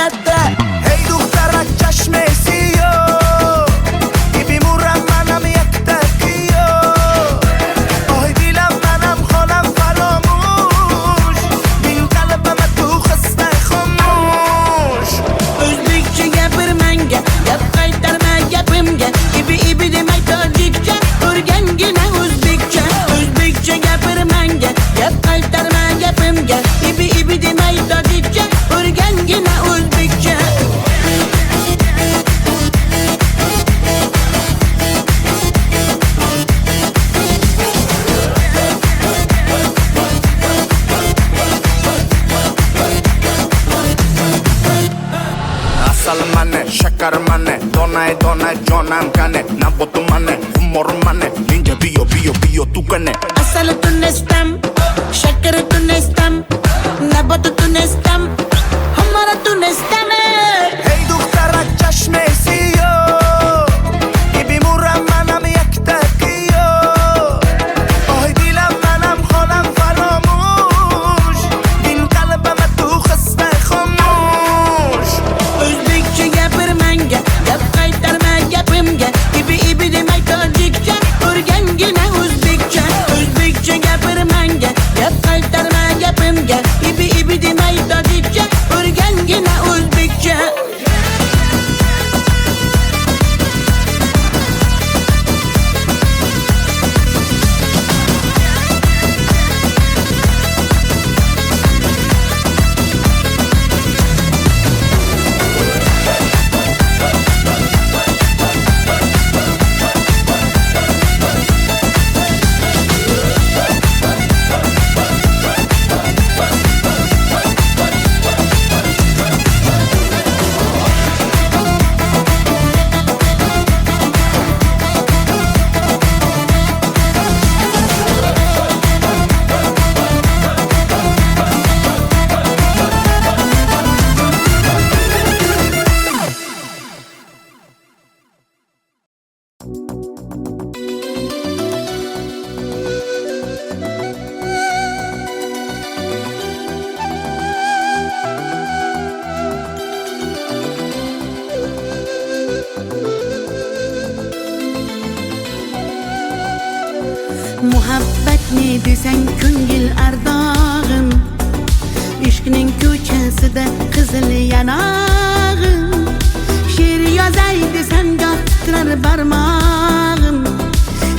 latta. Hey دخترک چشمسی بیمورم منم یک تکیو آی دیلم منم خانم فراموش بین قلبم تو خسته خاموش O'zbekcha gapir menga, gap qaytarma gapimga. Ibi demay tojikcha, o'rgangina o'zbekcha. O'zbekcha gapir menga, gap qaytarma gapimga. Ibi demay tojikcha, o'rgangina o'zbekcha. Asal mane, şakar mane, donay donay jonam kane, nabotu mane, humor mane, ninja biyo tu kane. Asal tunestam, şeker tunestam, nabat tunestam, hamara tunestam. Hey دخترک چشمسی بیمورم منم یک تکیو آی دیلم منم خانم فراموش بین قلبم تو خسته خاموش O'zbekcha gapir menga, gap qaytarma gapimga. Ibi demay tojikcha, o'rgangina o'zbekcha. O'zbekcha gapir menga, gap qaytarma gapimga. Ibi demay tojikcha, o'rgangina o'zbekcha. Muhabbatni desang ko'ngil ardog'im, ishqning ko'chasida qizil yanog'im. She'r yozay desam goh titrar barmog'im.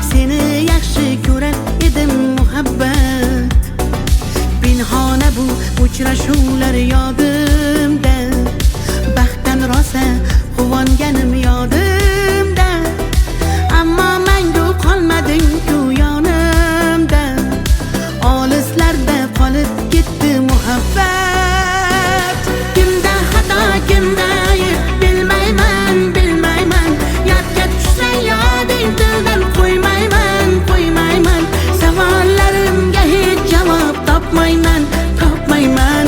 Seni yaxshi ko'rar edim muhabbat, pinhona bu uchrashuvlar yodimda. Baxtdan rosa quvonganim yodimda, ammo mangu qolmading ku yonimda. Olislarda qolib ketdi muhabbat. Kimda xato, kimda ayb bilmayman, bilmayman. Yodga tushsa yoding tildan qo'ymayman, qo'ymayman. Savollarimga hech javob topmayman, topmayman.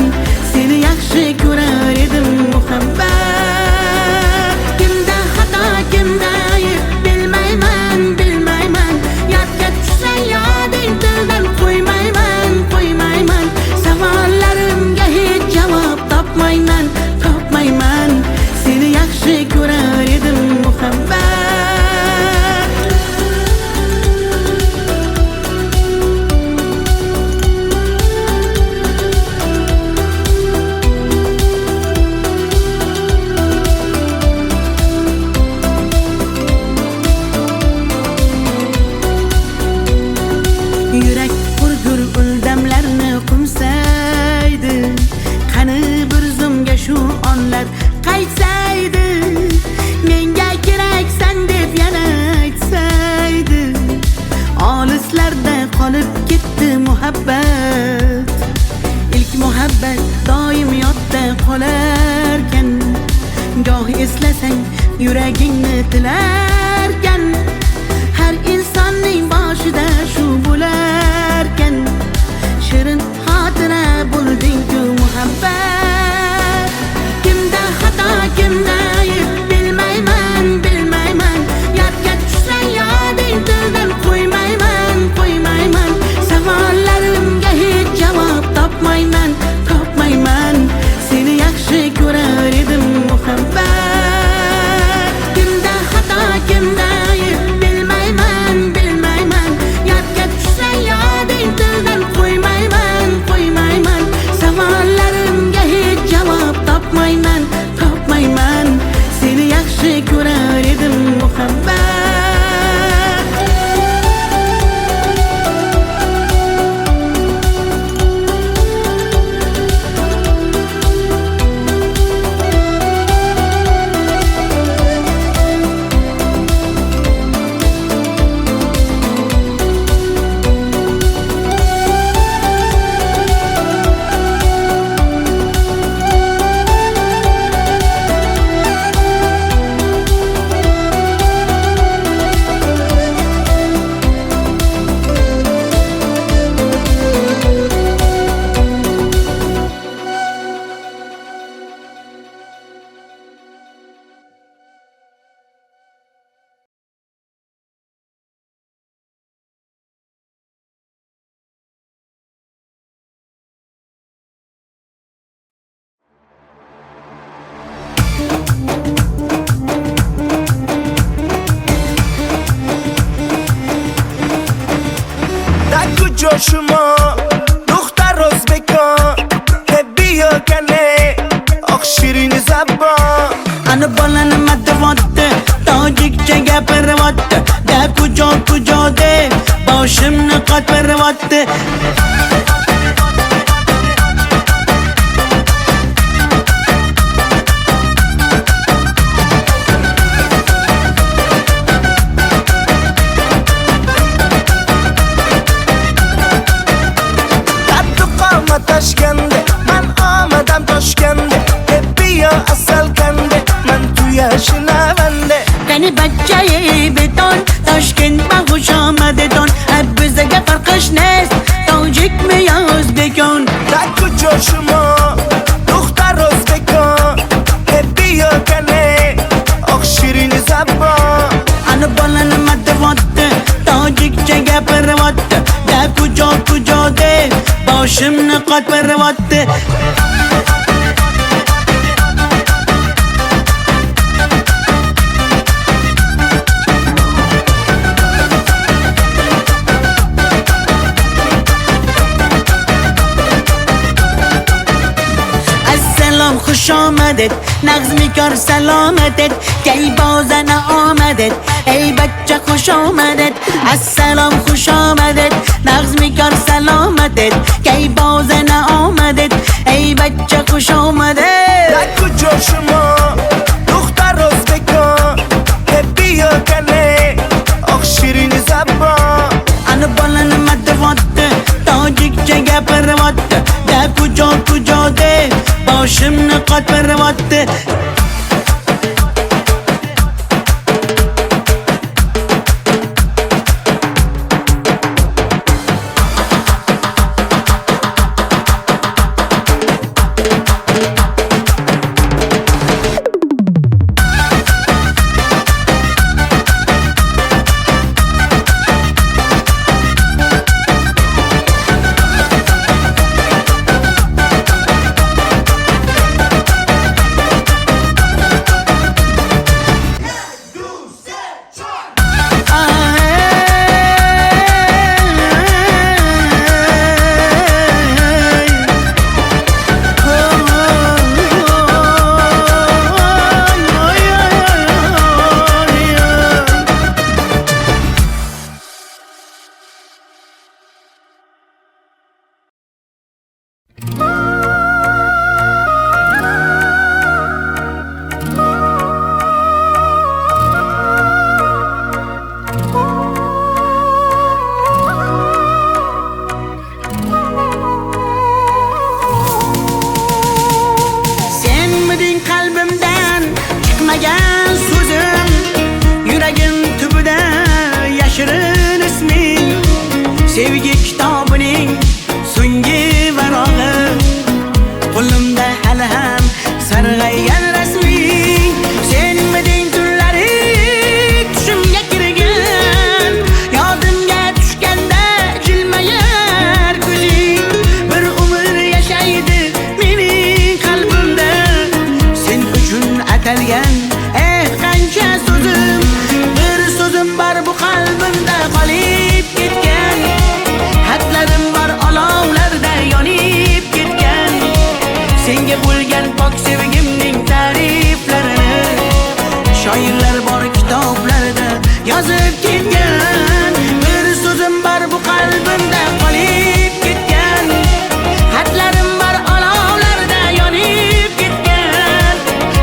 Seni yaxshi ko'rar edim muhabbat. Kimda xato, kimda ayb bilmayman, bilmayman. Yodga tushsa yoding tildan qo'ymayman, qo'ymayman. Savollarimga hech javob topmayman, topmayman. Seni yaxshi ko'rar edim muhabbat. Yurak hurgur uldamlarni qumsaydi, qani bir zumga shu onlar qaytsaydi. Menga keraksan deb yana aytsaydi. Olislarda qolib ketdi muhabbat. İlk muhabbat doim yodda qolarkan, goh eslasang yuragingni tilarkan. Har insonning boshida shu bo'larkan, shirin xotira bo'lding-ku muhabbat. Kimda xato, kimda ayb bilmayman, bilmayman. Yodga tushsa yoding tildan qo'ymayman, qo'ymayman. Savollarimga hech javob topmayman, topmayman. Seni yaxshi ko'rar edim شما دختر ازبکان که بیا کنه آخ شیرین زبان انا بالن مدواده تاجیک چه گپرواده ده کجا ده باشم نقاط پرواده تشکنده من آمدم تاشکنده بیا اصل کنده من توی شنونده کنی بچه بتون تاشکند با خوش آمده تون بزگه فرقش نیست تاجیک میاز بکن در کجا شما دختر ازبکان بیا کنه آخ شیرین زبان انا بالن مدواده تاجیک چه گپرواده ده کجا ده باشم نقاط پرواده السلام خوش آمدید نغز میکار سلامتت کی بازن آمدید ای بچه خوش آمدید السلام خوش آمدید نغز میکار سلامتت کی بازن آمدید ای بچه خوش آمدید در کجا شما دختر ازبکان بیا کنه آخ شیرین زبان انا بالن مدواده تاجیک چه گپرواده ده کجا ده باشم نقاط پرواده sevgi kitobining so'nggi varog'i qo'limda hali ham sarg'aygan rasming senmiding tunlari tushimga kirgan yodimga tushganda jilmayar ko'zing bir umr yashaydi mening qalbimda sen uchun atalgan qancha so'zim bir so'zim bor bu qalbimda qolib ketgan xatlarim bor olovlarda yonib ketgan senga bo'lgan pok sevgimning ta'riflarini shoirlar bor kitoblarda yozib ketgan bir so'zim bor bu qalbimda qolib ketgan xatlarim bor olovlarda yonib ketgan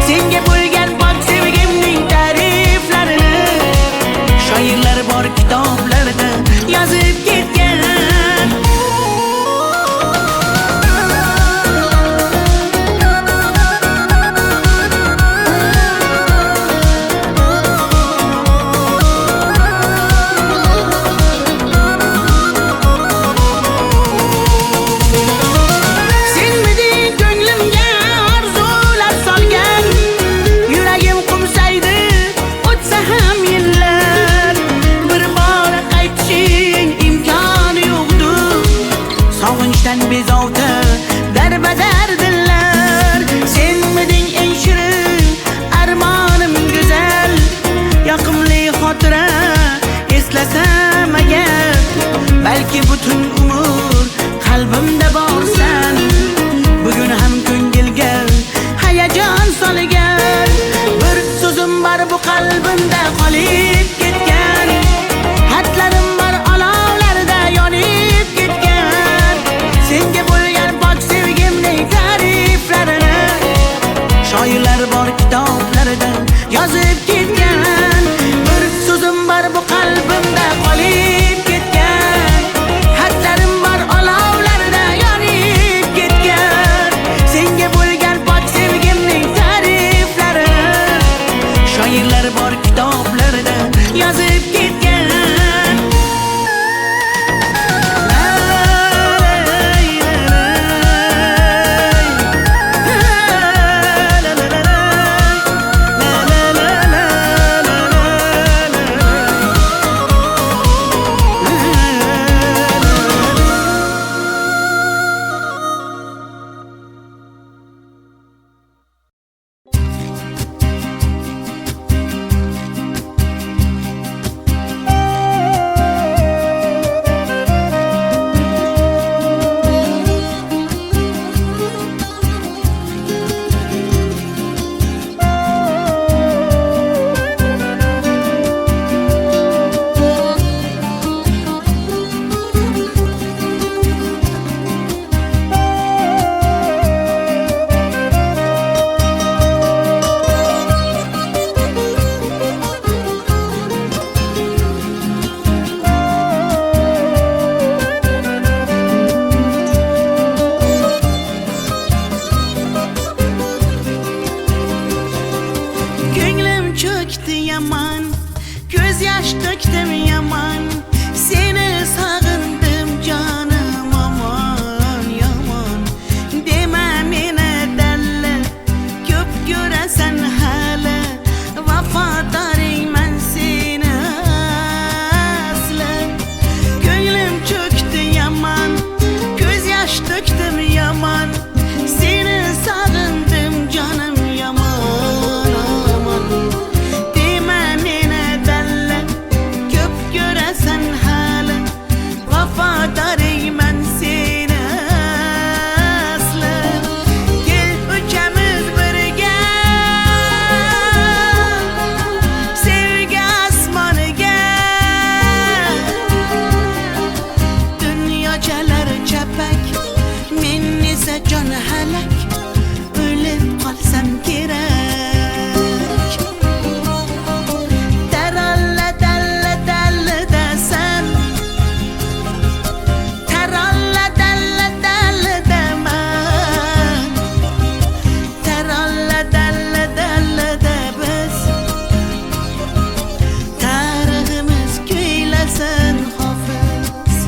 senga bo'lgan pok sevgimning ta'riflarini shoirlar bor kitoblarda yozib ketgan kitoblarda yozib ketgan. Ko'nglim cho'kdi yaman, ko'z yosh to'kdim yaman, seni sog'indim jonim aman yomon. Dema meni dalla, ko'p ko'rasan hali, vafodoringman seni asli. Ko'nglim cho'kdi yaman, ko'z yosh to'kdim yaman, seni sog'indim jonim yaman. Vafodoringman seni asli. Kel uchamiz birga sevgi osmoniga. Dunyochalar chapak, men esa jon halak, o'lib qolsam kerak. Taralla dalla dalla dasan, taralla dalla dalla daman, taralla dalla dalla da biz, tariximiz kuylasin hofiz.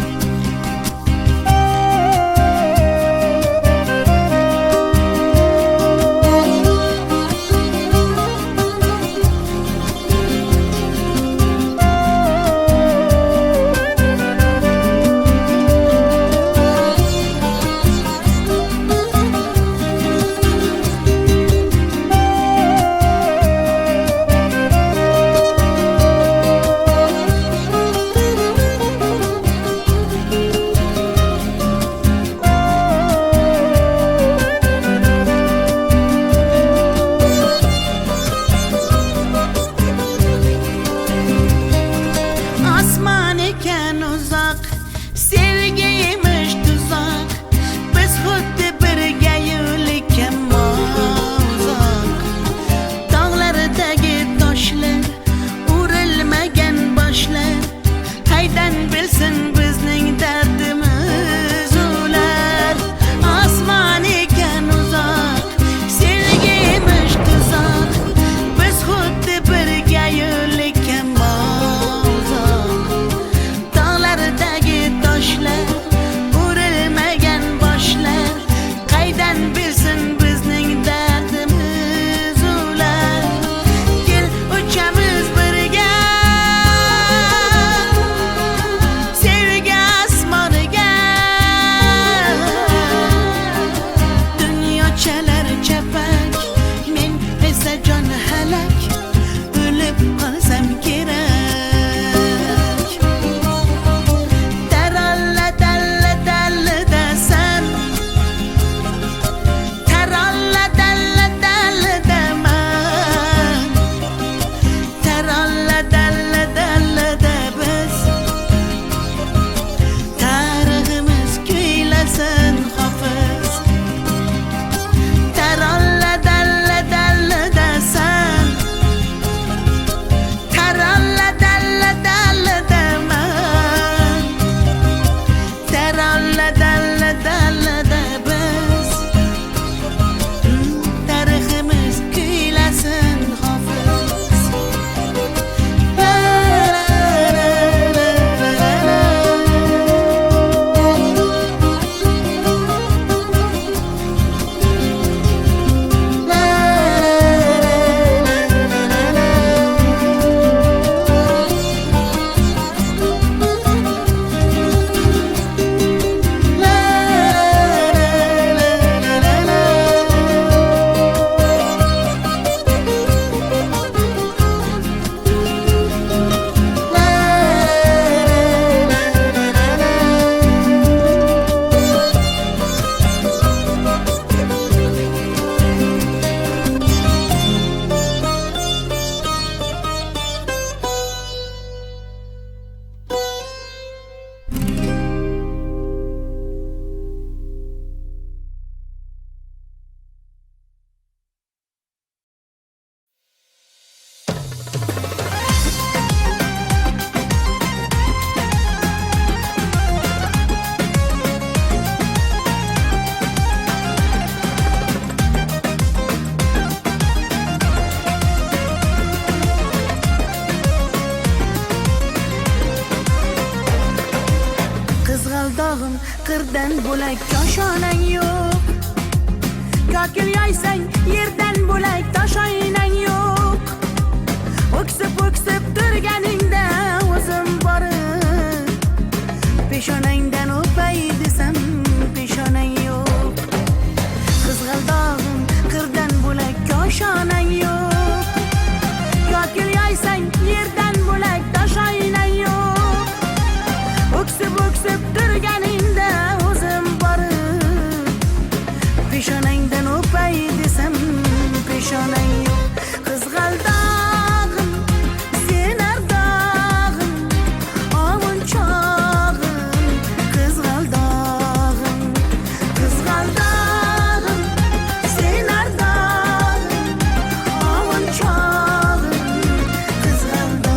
Osmon ekan uzoq, sevgiymish tuzok, biz xuddi birga yo'lakam uzoq. Tog'lardagi toshlar, urilmagan boshlar, qaydan bilsin bizning dardimiz ular. Osmon ekan uzoq, sevgiymish tuzok, biz xuddi birga yo'lakam toshlar, urilmagan boshlar, qaydan bilsin bizning dardimiz ular. Kel uchamiz birga sevgi osmoniga. Dunyochalar chapak, men esa jon halak, o'lib qolsam kerak. qirdan bo'lak koshonang yo'q. Kokil yoysang yerdan bo'lak toshoynang yo'q. O'ksib turganingda o'zim borib peshonangdan o'pay desam peshonang yo'q. Qizg'aldog'im qirdan bo'lak koshonang yo'q. Kokil yoysang yerdan bo'lak toshoynang yo'q. O'ksib turganingda o'zim borib peshonangdan o'pay desam peshonang yo'q. Qizg'aldog'im sen ardog'im ovunchog'im. Qizg'aldog'im sen ardog'im ovunchog'im. Qizg'aldog'im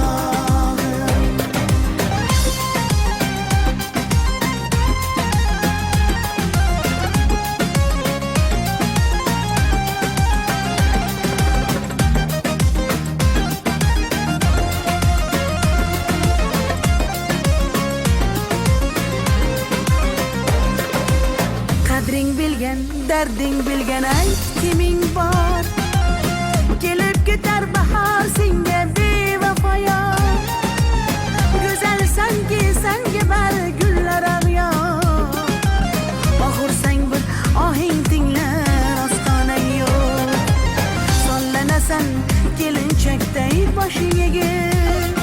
qadring bilgan, darding bilgan ayt kiming bor. Kelib ketar bahor senga bevafo yor. Go'zalsanki senga bari gullar ag'yor. Oxursang bir ohing tinglar ostonang yo'q. Sollanasan kelinchakday boshing egib.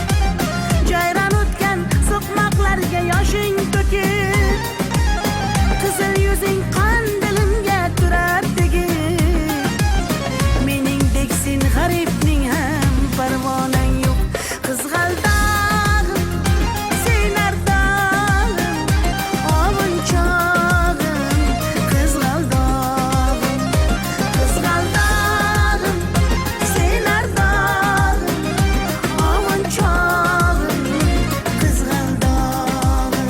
Jayron o'tgan so'qmoqlarga yoshing to'kib. Qizil yuzing qandilimga turar tegib. Meningdek sen g'aribning ham parvonang yo'q. Qizg'aldog'im sen ardog'im ovunchog'im. Qizg'aldog'im sen ardog'im ovunchog'im. Qizg'aldog'im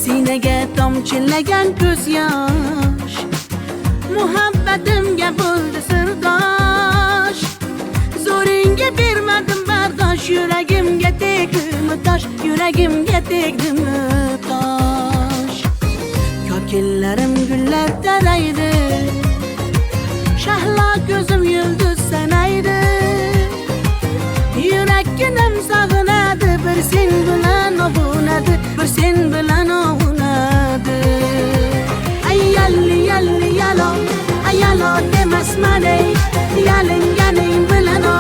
sinaga tomchilagan ko'z yosh muhabbatimga bo'ldi sirdosh zo'ringga bermadim bardosh yuragimga tegdimi tosh yuragimga tegdimi tosh kokillarim gullar taraydi shahlo ko'zim yulduz sanaydi yurakkinam sog'inadi bir sen bilan ovunadi bir sen bilan ovunadi ay yalli yalli yalo ay yalo demasman ey yalinganing bilan o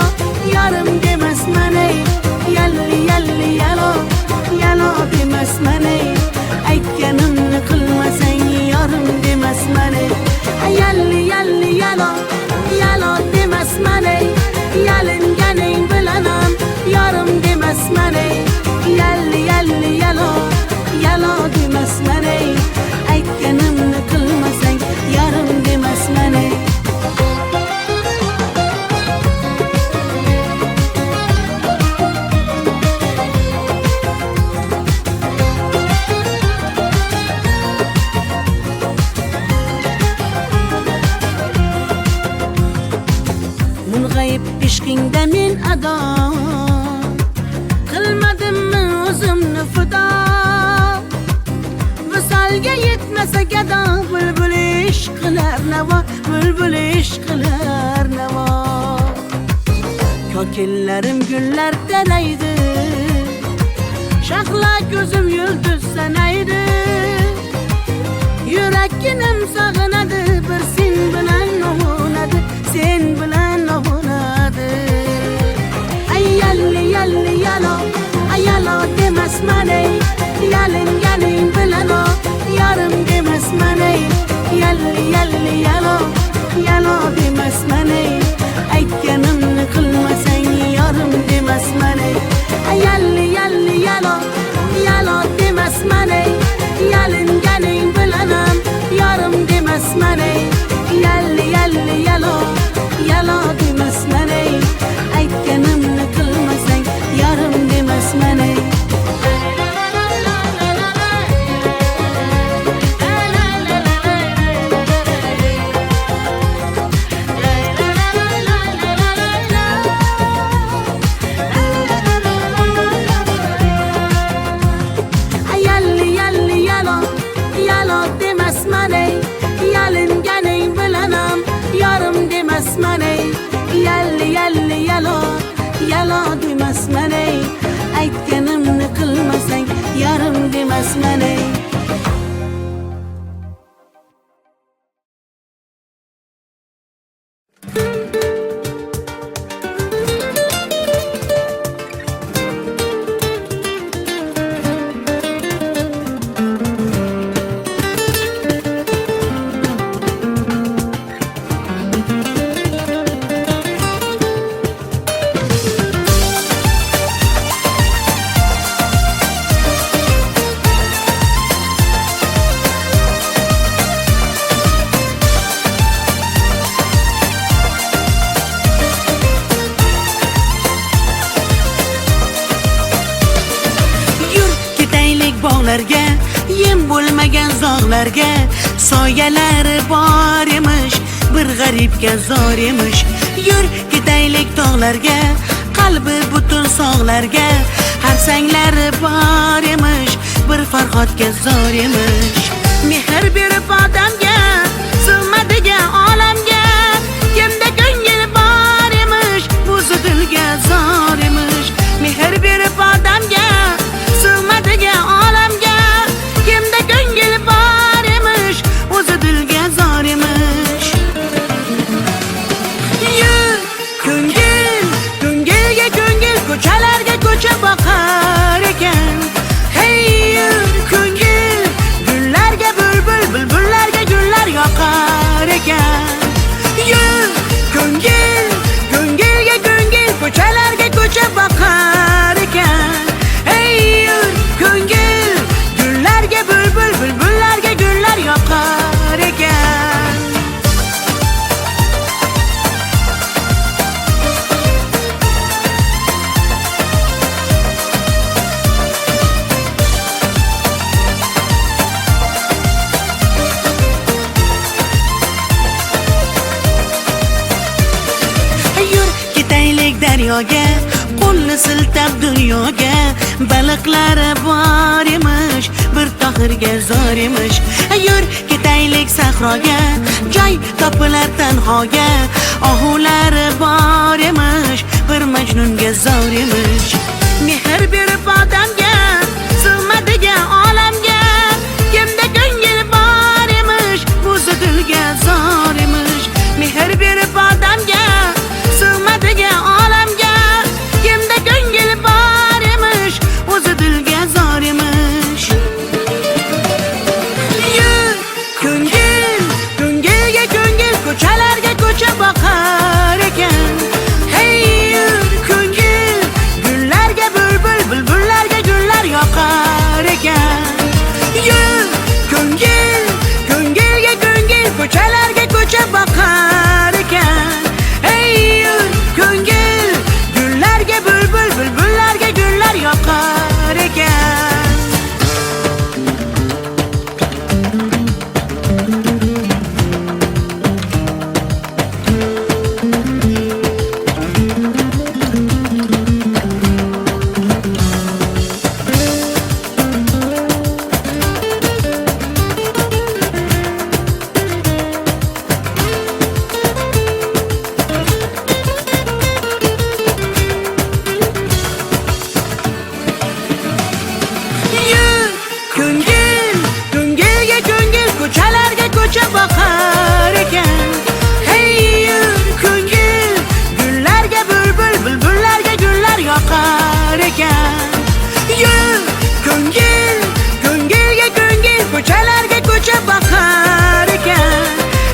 yarim demasman ey yalli yalli yalo yalo demasman ey aytganimni qilmasang yarim demasman ey ay yalli yalli yalo yalo demasman ey yalinganing bilan ham yarim demasman ey yalli yalli yalo yalo demasman ey aytganimni qilmasang yarim demasman ey mung'ayib ishqingda men ado qilmadimmi o'zimni fido visolga yetmasa gado bulbul ishq qilar navo bulbul ishq qilar navo kokillarim gullar taraydi shahlo ko'zim yulduz sanaydi yurakkinam sog'inadi bir sen bilan ovunadi sen bilan ovunadi ay yalli yalli yalo ay yalo demasman ey yalinganing bilan o yarim demasman ey yalli yalli yalo yalo demasman ey aytganimni qilmasang yarim demasman ey ay yalli yalli yalo yalo demasman ey yalinganing bilan ham yarim demasman ey yalli yalli yalo yalo demasman ey aytganimni qilmasang yarim demasman ey yalli yalli yalo yalo demasman ey yalinganing bilan ham yarim demasman ey yalli yalli yalo yalo demasman ey aytganimni qilmasang yarim demasman ey bog'larga yem bo'lmagan zog'larga soyalari bor emish bir g'aribga zor emish yur ketaylik tog'larga qalbi butun sog'larga harsanglari bor emish bir farhodga zor emish mehr berib odamga sig'madigan olamga kimda ko'ngil bor emish o'zi dilga zor emish mehr berib odamga sig'madigan olamga kimda ko'ngil bor emish o'zi dilga zor emish yur ko'ngil ko'ngilga ko'ngil ko'chalarga ko'cha boqar ekan hey yur ko'ngil gullarga bulbul bulbullarga gullar yoqar ekan yur ko'ngil ko'ngilga ko'ngil ko'chalarga ko'cha boqar ekan hey yur ko'ngil gullarga bulbul bulbullarga gullar yoqar ekan daryoga, qo'lni siltab dunyoga. Baliqlari bor emish, bir tohirga zor emish. Yur ketaylik sahroga, joy topilar tanhoga. Ohulari bor emish, bir majnunga zor emish. Mehr berib odamga, sig'madigan olamga. Kimda ko'ngil bor emish, o'zi dilga zor emish. Mehr berib odamga, sig'madigan olamga. Kimda ko'ngil bor emish, o'zi dilga zor emish. Yur ko'ngil, ko'ngilga ko'ngil, ko'chalarga ko'cha boqar ekan. Hey yur ko'ngil, gullarga bulbul, bulbullarga gullar yoqar ekan. Yur ko'ngil, ko'ngilga ko'ngil, ko'chalarga ko'cha boqar ekan. Hey yur ko'ngil, gullarga bulbul, bulbullarga gullar yoqar ekan. Yur ko'ngil, ko'ngilga ko'ngil, ko'chalarga ko'cha boqar ekan. Hey yur ko'ngil, gullarga bulbul, bulbullarga gullar yoqar ekan. Yur ko'ngil, ko'ngilga ko'ngil, ko'chalarga ko'cha boqar ekan.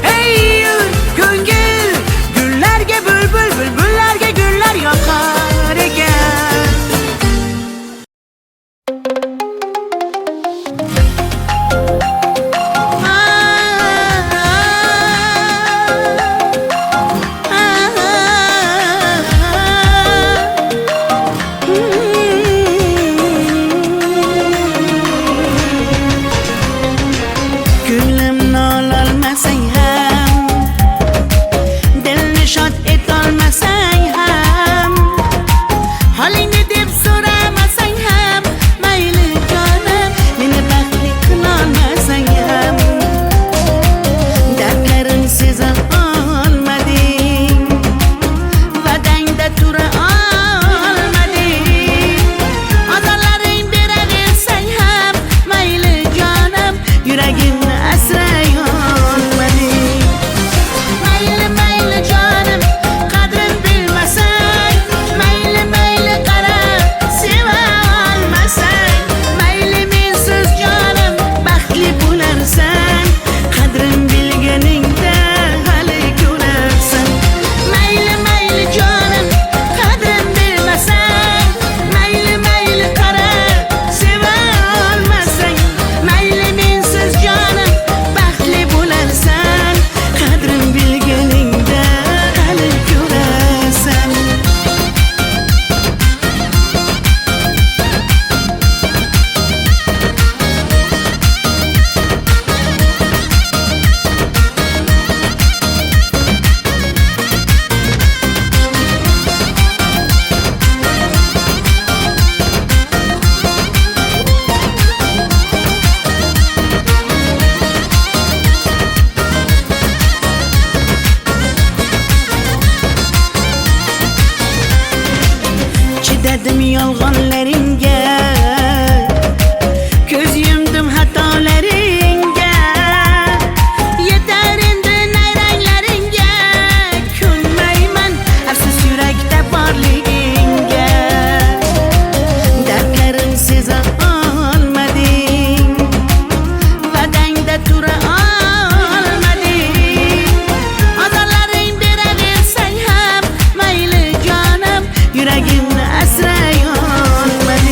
Hey yur ko'ngil, gullarga bulbul, bulbullarga gullar yoqar ekan. Ko'nglimni ololmasang ham, dilni shod etolmasang ham, holingni deb so'ramasang ham, mayli jonim, meni baxtli qilolmasang ham, dardlarim seza olmading, va'dangda tura olmading, ozorlaring beraversang ham, mayli jonim, yuragimni asray olmading. Mayli mayli jonim, qadrin bilmasang, mayli mayli qara, seva olmasang, mayli mensiz jonim, baxtli bo'larsan, qadrin bilganingda hali ko'rarsan. Mayli mayli jonim, qadrin bilmasang, mayli mayli qara, seva olmasang, mayli mensiz jonim, baxtli bo'larsan, qadrin bilganingda hali ko'rarsan. Chidadim yolg'onlaringga, ko'z yumdim xatolaringga. Yetar endi nayranglaringga, ko'nmayman afsus yurakda borligingga. Dardlarim seza olmading, va'dangda tura olmading, ozorlaring beraversang ham, mayli jonim, yuragimni asray olmading.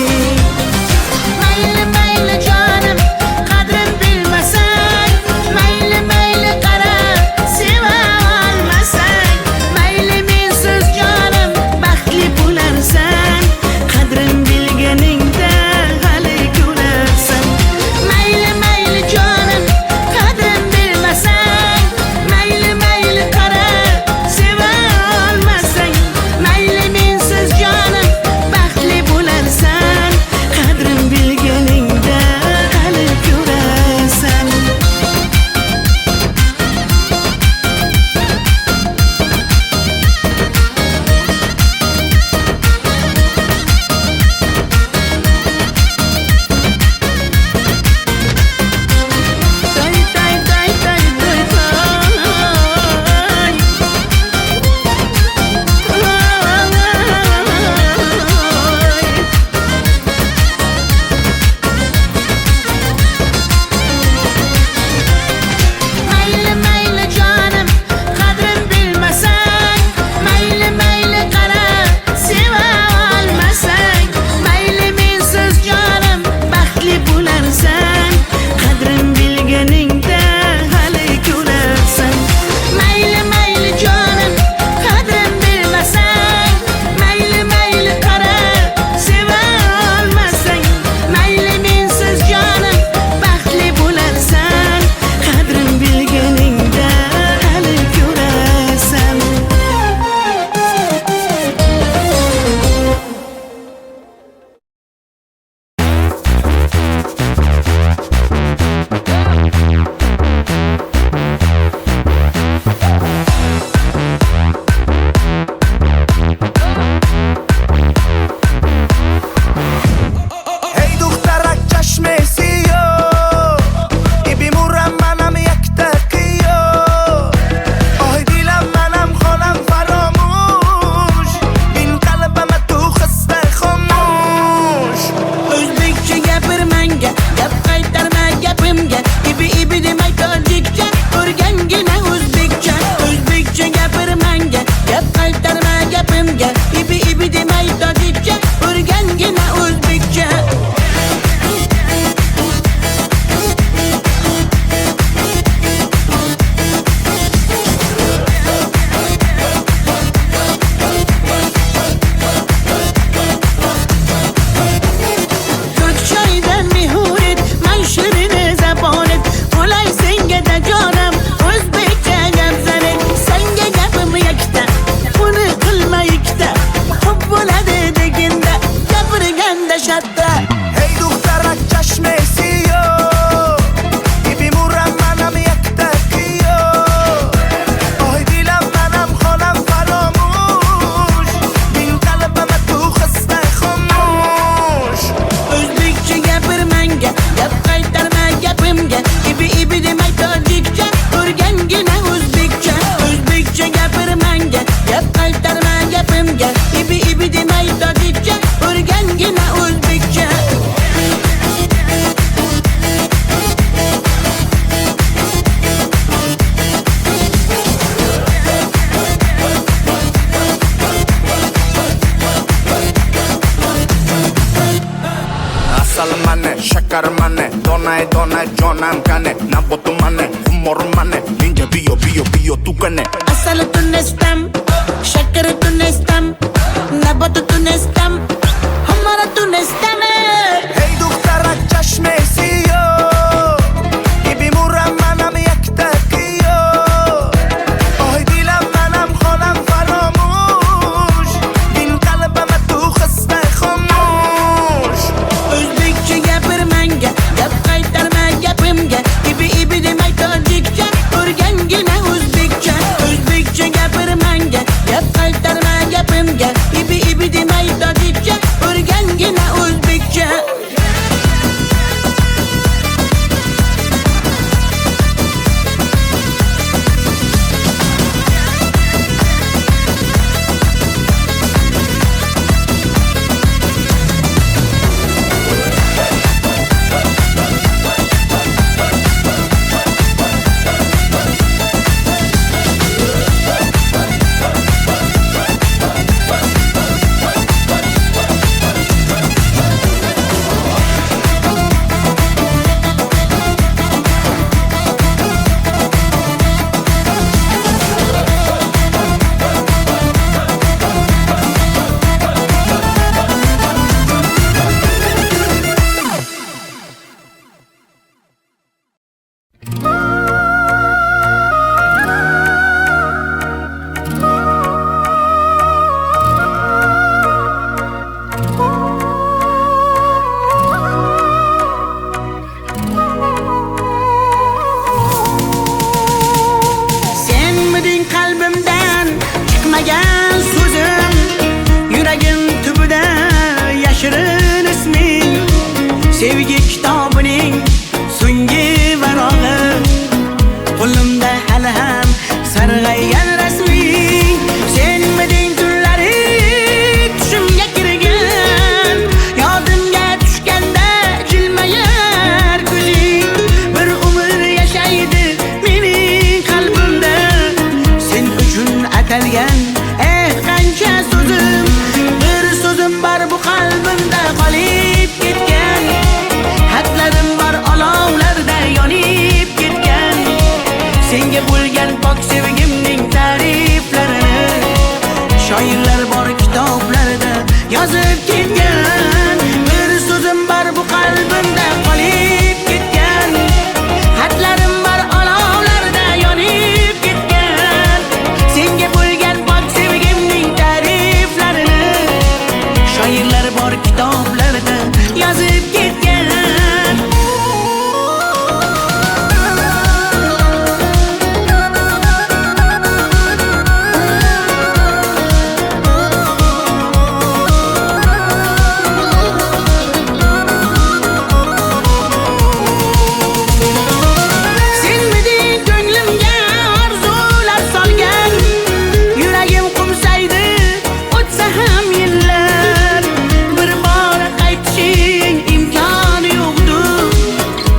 donay jonam kane nabotu mane humor mane ninja biyo tu kane Asal tunestam şeker tunestam nabat tunestam hamara tunestam hey duktara chashme siyo gibi muram manam yaktakiyo oy dilam manam xolam faramush din qalbim tu xasta khamush O'zbekcha gapirmanga gap qaytarma gapimga ibi demay tojikcha o'rgangina o'zbekcha gapirmanga gap qaytarma gapimga ibi demay tojikcha o'rgangina o'zbekcha Senmiding qalbimdan chiqmagan so'zim yuragim tubida yashirin isming sevgi kitobining so'nggi varog'i qo'limda hali ham sarg'aygan rasming senmiding tunlari tushimga kirgan yodimga tushganda jilmayar ko'zing bir umr yashaydi mening qalbimda sen uchun atalgan qancha so'zim bir so'zim bor bu qalbimda qolib ketgan xatlarim bor olovlarda yonib ketgan senga bo'lgan pok sevgimning ta'riflarini shoirlar bor kitoblarda yozib ketgan bir so'zim bor bu qalbimda qolib ketgan xatlarim bor olovlarda yonib ketgan senga bo'lgan pok sevgimning ta'riflarini shoirlar bor kitoblarda yozib ketgan Senmiding ko'nglimga orzular solgan yuragim qumsaydi o'tsa ham yillar bir bor qaytishing imkoni yo'qdir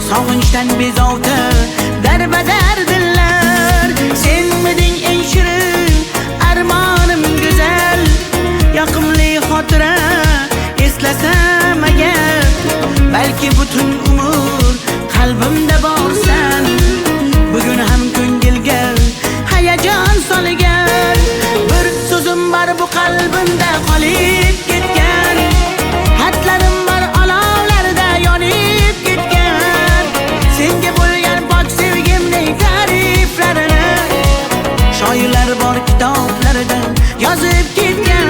sog'inchdan bezovta darbadar dillar senmiding eng shirin armonim go'zal yoqimli xotira eslasam agar balki butun umr qalbimda borsan bugun ham ko'ngilga hayajon solgan bir so'zim bor bu qalbimda qolib ketgan xatlarim bor olovlarda yonib ketgan senga bo'lgan pok sevgimning ta'riflarini shoirlar bor kitoblarda yozib ketgan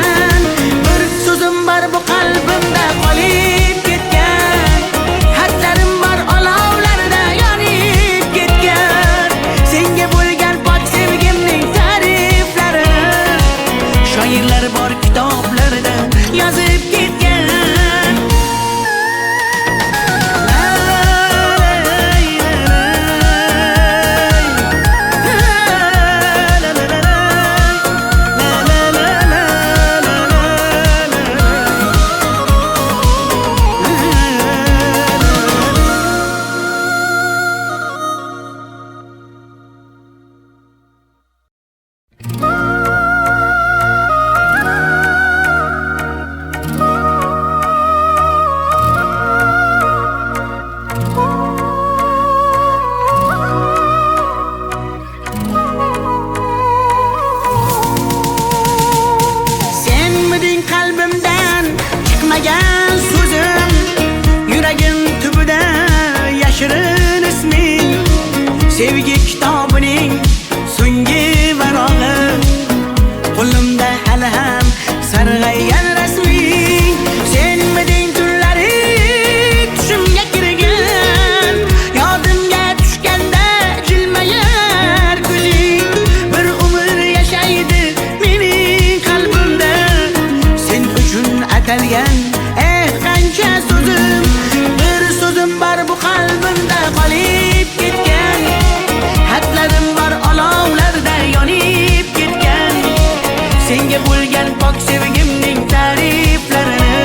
bir so'zim bor bu qalbimda qolib ketgan xatlarim bor olovlarda yonib ketgan senga bo'lgan pok sevgimning ta'riflarini shoirlar bor kitoblarda yozib ketgan la la la la la la la la la la Sevgi kitobining so'nggi varog'i, qo'limda hali ham sarg'aygan rasming. Senmiding tunlari tushimga kirgan, yodimga tushganda jilmayar ko'zing. Bir umr yashaydi mening qalbimda, sen uchun atalgan qancha so'zim. Bir so'zim bor bu qalbimda qolib ketgan, xatlarim bor olovlarda yonib ketgan. Senga bo'lgan pok sevgimning ta'riflarini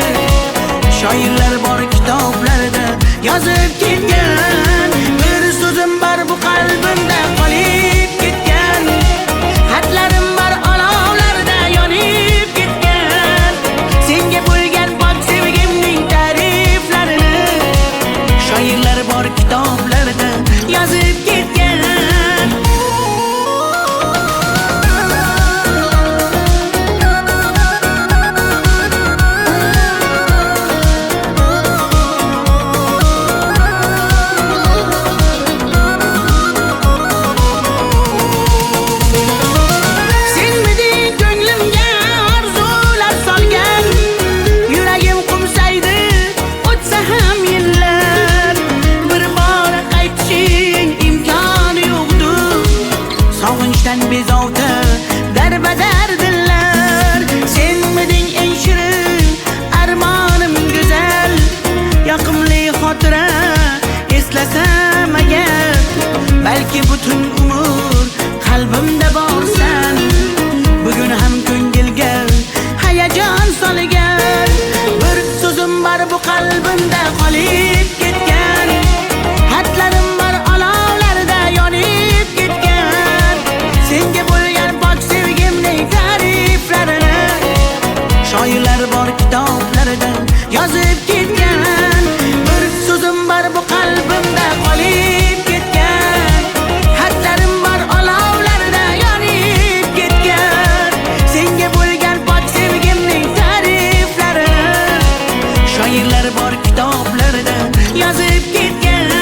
shoirlar bor kitoblarda yozib ketgan. Bir so'zim bor bu qalbimda qolib ketgan, xatlarim bor olovlarda yonib ketgan. Senga bo'lgan pok sevgimning ta'riflarini shoirlar bor kitoblarda yozib ketgan. Bezovta darbadar dillar, senmiding eng shirin armonim go'zal. Yoqimli xotira eslasam agar, balki butun umr qalbimda borsan. Bugun ham ko'ngilga hayajon solgan, bir so'zim bor bu qalbimda qolib ketgan, xatlarim bor olovlarda yonib ketgan. Senga bo'lgan pok sevgimning ta'riflarini shoirlar bor kitoblarda yozib ketgan. Bir so'zim bor bu qalbimda qolib ketgan, xatlarim bor olovlarda yonib ketgan. Senga bo'lgan pok sevgimning ta'riflarini shoirlar bor kitoblarda yozib ketgan.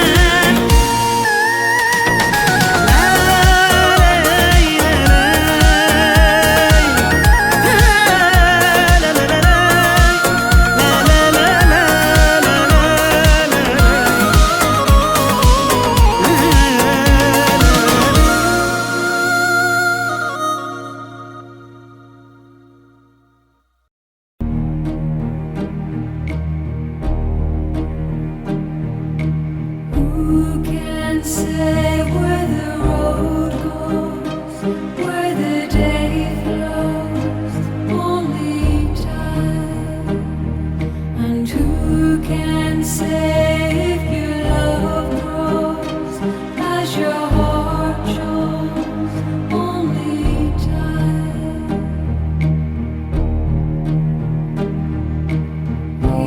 Who can say where the road goes, where the day flows? Only time. And who can say if your love grows as your heart shows? Only time. We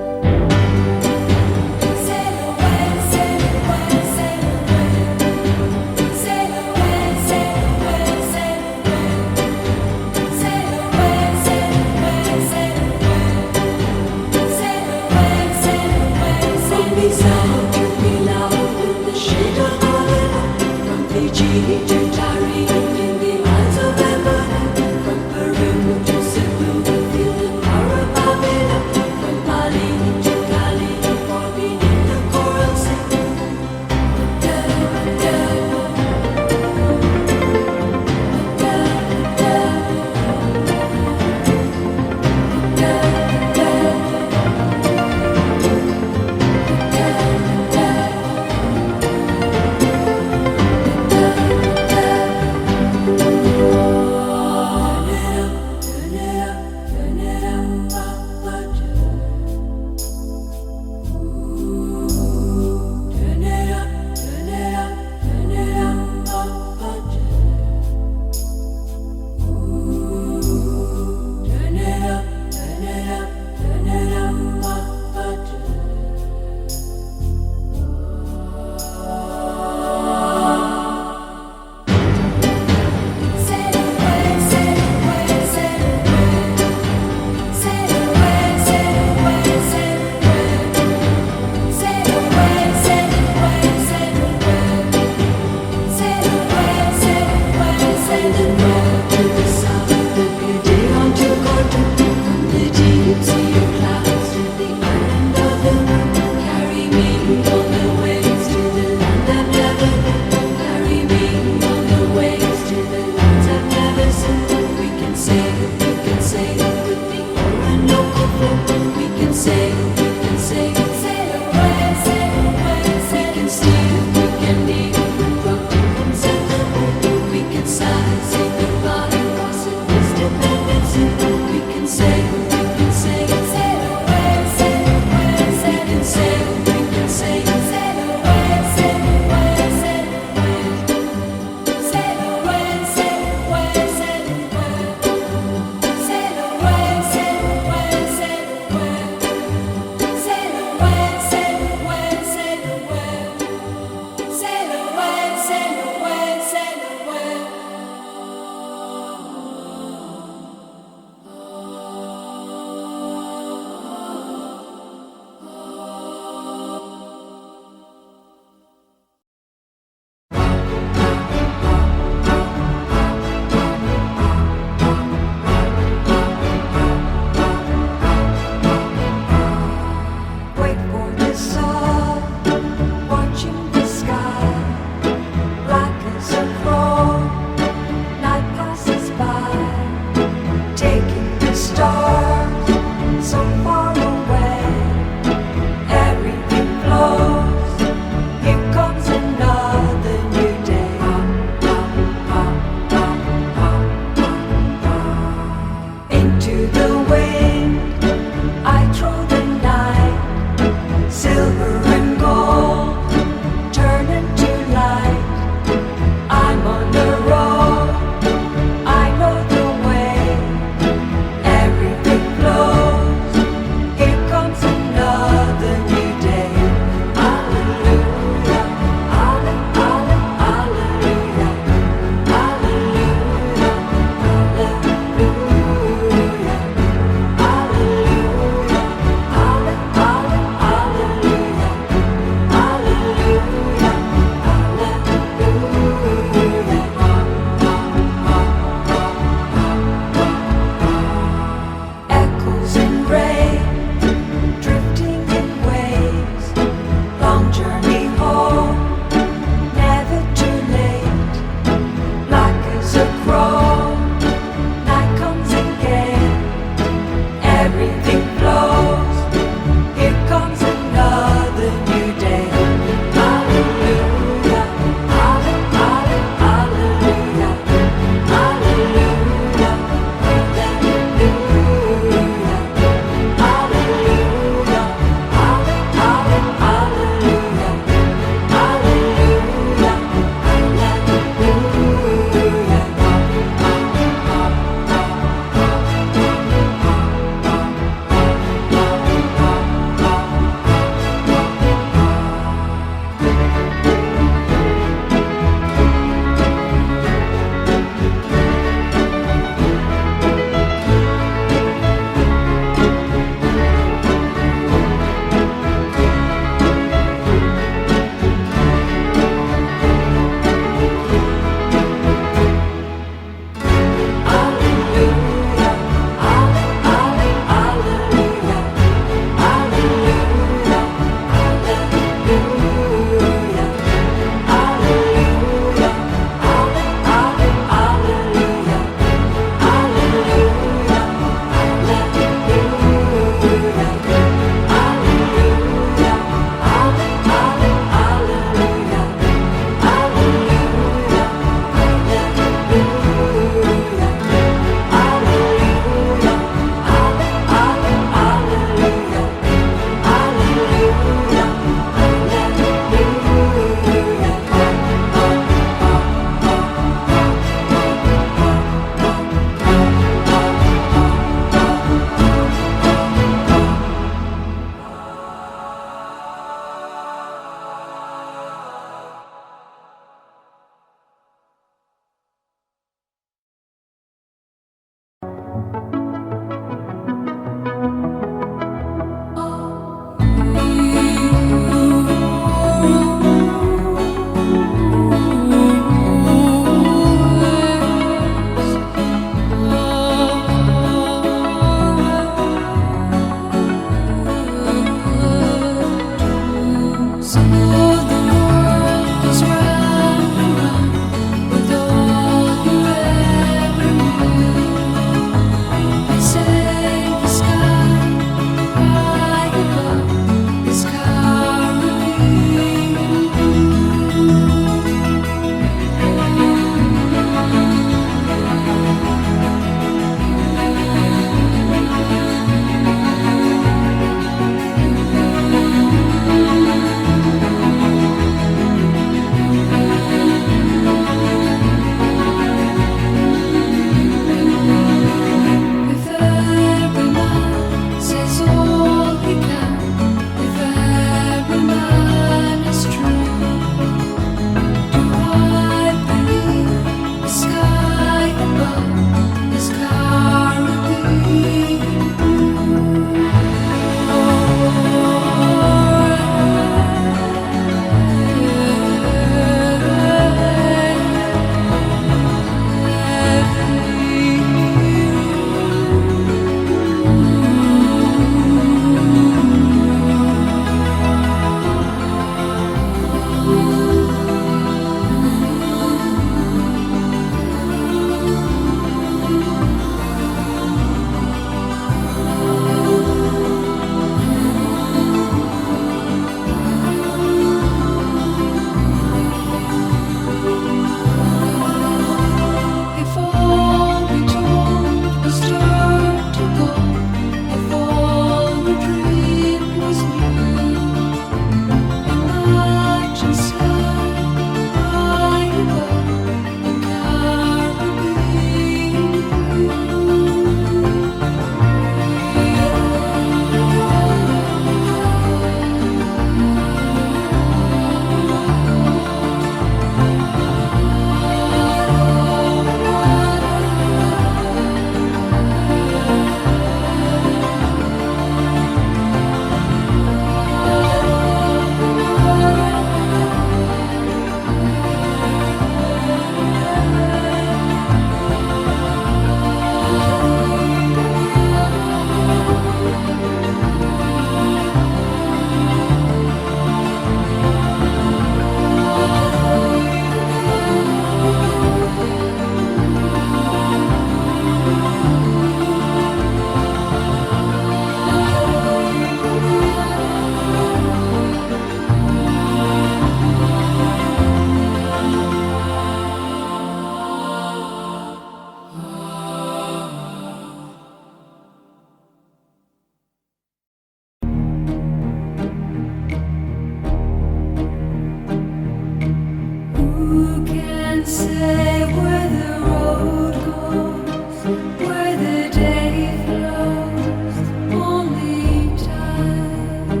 Who can say where the road goes, where the day flows? Only time.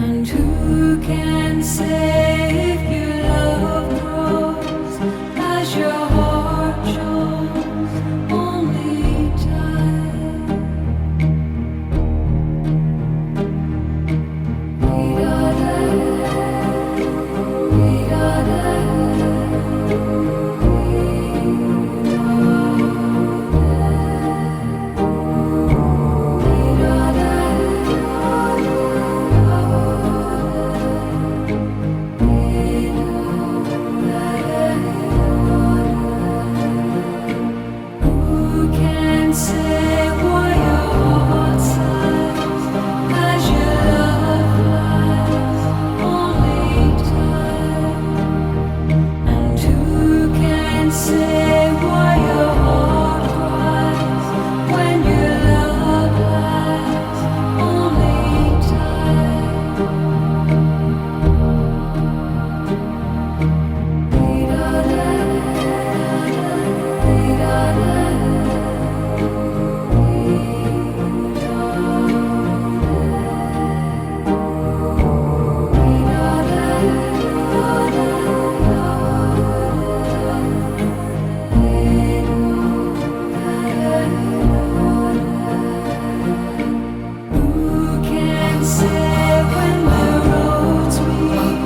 And who can say if your love grows as your heart shows? Only time. Who can say why your heart sighs as your love lies? Only time. And who can say why your heart cries when your love lies? Only Who can say when the roads meet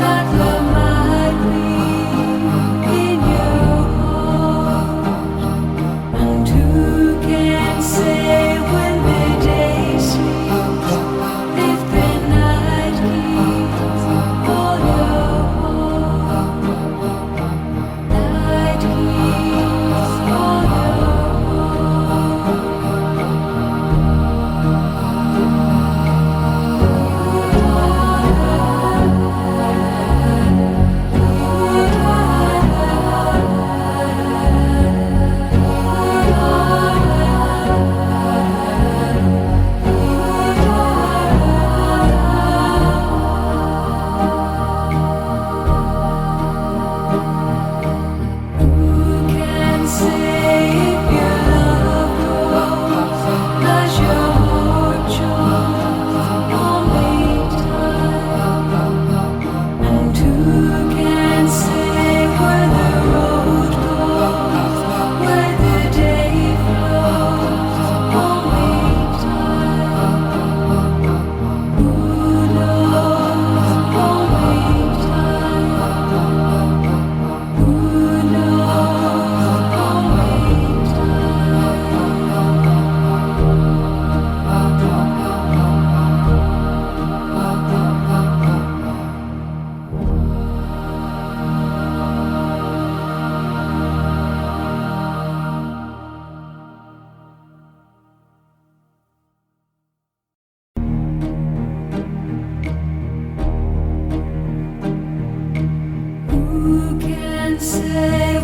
that love might be in your heart? And who can say when the day sleeps if the night keeps all your heart? Night keeps all your Who can say if your love grows as your heart shows? Only time. And who can say where the road goes, where the day flows? Only time. Who knows? Only time. Who knows? Only Who can say